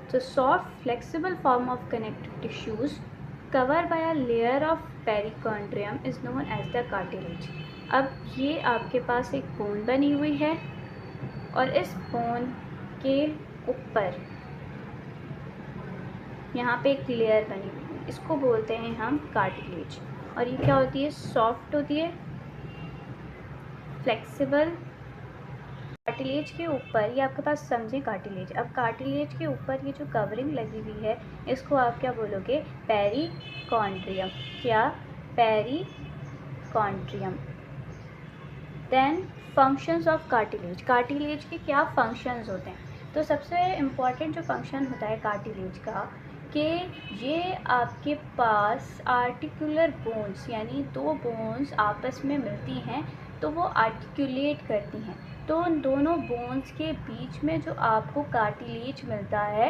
So soft flexible form of connective tissues covered by a layer of perichondrium is known as the cartilage. अब ये आपके पास एक bone बनी हुई है और इस बोन के ऊपर यहाँ पे एक लेयर बनी हुई है, इसको बोलते हैं हम कार्टिलेज। और ये क्या होती है? सॉफ्ट होती है, फ्लेक्सिबल। कार्टिलेज के ऊपर, ये आपके पास समझे कार्टिलेज, अब कार्टिलेज के ऊपर ये जो कवरिंग लगी हुई है इसको आप क्या बोलोगे? पेरिकॉन्ड्रियम। क्या? Perichondrium. Then functions of cartilage. Cartilage के क्या फंक्शंस होते हैं? तो सबसे इम्पॉर्टेंट जो फंक्शन होता है कार्टिलेज का कि ये आपके पास आर्टिकुलर बोन्स, यानी दो बोन्स आपस में मिलती हैं तो वो आर्टिकुलेट करती हैं। तो उन दोनों बोन्स के बीच में जो आपको कार्टिलेज मिलता है,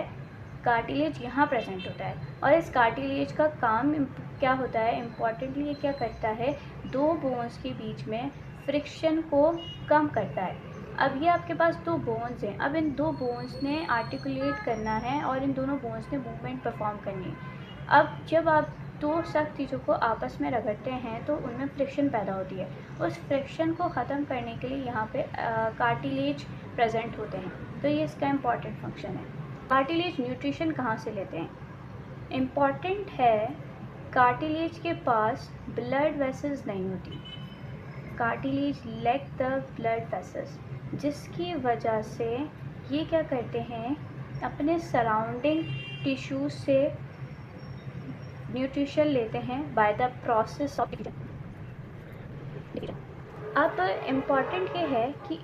कार्टिलेज यहाँ प्रेजेंट होता है। और इस कार्टिलेज का काम क्या होता है? इम्पॉर्टेंटली ये क्या करता है? दो बोन्स के बीच में फ्रिक्शन को कम करता है। अब ये आपके पास दो बोन्स हैं, अब इन दो बोन्स ने आर्टिकुलेट करना है और इन दोनों बोन्स ने मूवमेंट परफॉर्म करनी है। अब जब आप दो सख्त चीज़ों को आपस में रगड़ते हैं तो उनमें फ्रिक्शन पैदा होती है। उस फ्रिक्शन को ख़त्म करने के लिए यहाँ पे कार्टिलेज प्रेजेंट होते हैं। तो ये इसका इम्पॉर्टेंट फंक्शन है। कार्टिलेज न्यूट्रिशन कहाँ से लेते हैं? इम्पॉर्टेंट है, कार्टिलेज के पास ब्लड वेसल्स नहीं होती। Cartilage lack the blood vessels, जिसकी वजह से ये क्या करते हैं? अपने सराउंडिंग टिश्यूज से न्यूट्रिशन लेते हैं by the process of division. अब इम्पॉर्टेंट ये है कि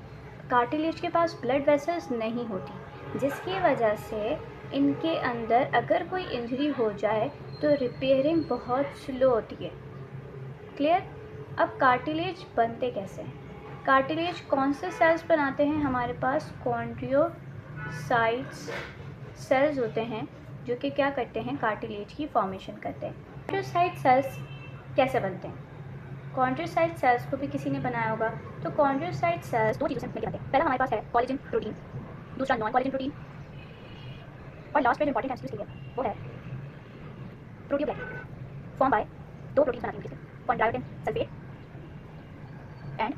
कार्टिलेज के पास ब्लड वेसल्स नहीं होती, जिसकी वजह से इनके अंदर अगर कोई इंजरी हो जाए तो रिपेयरिंग बहुत स्लो होती है। क्लियर? अब कार्टिलेज बनते कैसे हैं? कार्टिलेज कौन से सेल्स बनाते हैं? हमारे पास कॉन्ड्रियोसाइट्स सेल्स होते हैं जो कि क्या करते हैं? कार्टिलेज की फॉर्मेशन करते हैं। कॉन्ड्रियोसाइट सेल्स कैसे बनते हैं? कॉन्ड्रियोसाइट सेल्स को भी किसी ने बनाया होगा। तो कॉन्ड्रियोसाइट सेल्स दो चीज़ों से मिलकर बनते हैं। पहला हमारे पास है कोलेजन प्रोटीन, दूसरा नॉन कोलेजन प्रोटीन, और लास्ट में जो इंपॉर्टेंट एमसीक्यू के लिए वो है प्रोटियोप्लास्ट, फॉर्म बाय दो प्रोटीन बनाती है, कॉन्ड्रायोटिन सल्फेट एंड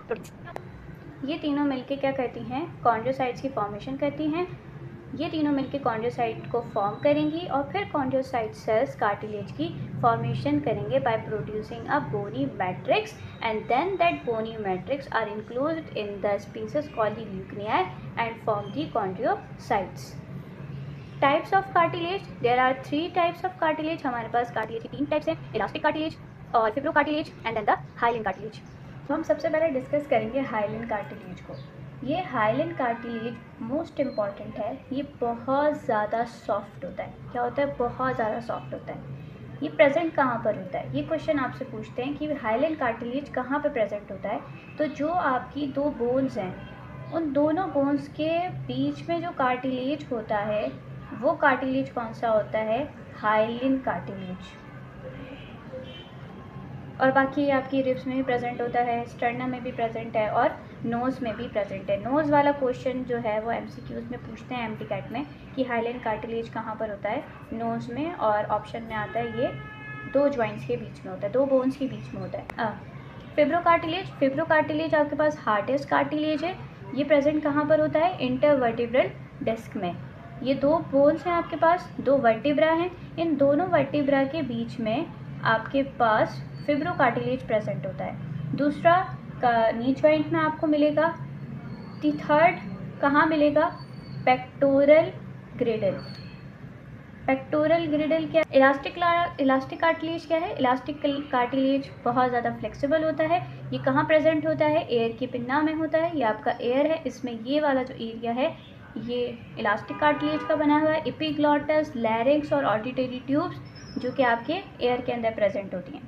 प्रोटीन। ये तीनों मिलके क्या करती हैं? कॉन्ड्रियोसाइट्स की फॉर्मेशन करती हैं। ये तीनों मिलके कॉन्ड्रियोसाइट को फॉर्म करेंगी और फिर कॉन्ड्रियोसाइट सेल्स कार्टिलेज की फॉर्मेशन करेंगे by producing a bony matrix, and then that bony matrix are included in the species called the nuclei and form the chondrocytes. Types of cartilage, there are 3 types of cartilage. हमारे पास cartilage की 3 types हैं, elastic cartilage और fibro cartilage and then the hyaline cartilage. तो हम सबसे पहले discuss करेंगे हाइलिन कार्टिलेज को। ये हाइलिन कार्टिलेज मोस्ट इम्पॉर्टेंट है, ये बहुत ज़्यादा सॉफ्ट होता है। क्या होता है? बहुत ज़्यादा सॉफ्ट होता है। ये प्रेजेंट कहाँ पर होता है? ये क्वेश्चन आपसे पूछते हैं कि हाइलिन कार्टिलेज कहाँ पर प्रेजेंट होता है। तो जो आपकी दो बोन्स हैं, उन दोनों बोन्स के बीच में जो कार्टिलेज होता है वो कार्टिलेज कौन सा होता है? Hyaline cartilage. और बाकी आपकी रिब्स में भी प्रेजेंट होता है, स्टर्नम में भी प्रेजेंट है और नोज़ में भी प्रेजेंट है। नोज़ वाला क्वेश्चन जो है वो एमसीक्यूज़ में पूछते हैं एमटीकैट में कि हाइलिन कार्टिलेज कहाँ पर होता है? नोज़ में, और ऑप्शन में आता है ये दो जॉइंट्स के बीच में होता है, दो बोन्स के बीच में होता है। फिब्रो कार्टिलेज, फिब्रो कार्टिलेज आपके पास हार्डेस्ट कार्टिलेज है। ये प्रेजेंट कहाँ पर होता है? इंटरवर्टिब्रल डिस्क में। ये दो बोन्स हैं आपके पास, दो वर्टिब्रा हैं, इन दोनों वर्टिब्रा के बीच में आपके पास फिब्रो कार्टिलेज प्रेजेंट होता है। दूसरा नी जॉइंट में आपको मिलेगा। थर्ड कहाँ मिलेगा? पेक्टोरल ग्रिडल। पेक्टोरल ग्रिडल क्या? इलास्टिक कार्टिलेज क्या है? इलास्टिक कार्टिलेज बहुत ज़्यादा फ्लेक्सिबल होता है। ये कहाँ प्रेजेंट होता है? एयर की पिन्ना में होता है। ये आपका एयर है, इसमें ये वाला जो एरिया है ये इलास्टिक कार्टिलेज का बना हुआ है। एपिग्लॉटस, लैरिंक्स और ऑडिटरी ट्यूब्स जो कि आपके एयर के अंदर प्रेजेंट होती हैं।